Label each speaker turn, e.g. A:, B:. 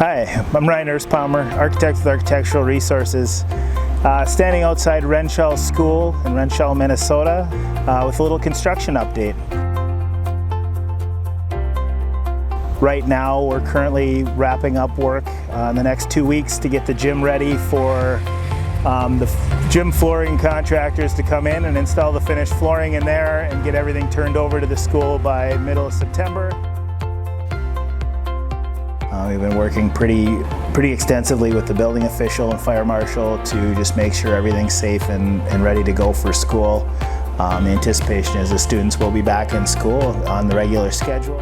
A: Hi, I'm Ryan Palmer, architect with Architectural Resources. Standing outside Wrenshall School in Wrenshall, Minnesota with a little construction update. Right now we're currently wrapping up work in the next 2 weeks to get the gym ready for the gym flooring contractors to come in and install the finished flooring in there and get everything turned over to the school by middle of September. We've been working pretty extensively with the building official and fire marshal to just make sure everything's safe and ready to go for school. The anticipation is the students will be back in school on the regular schedule.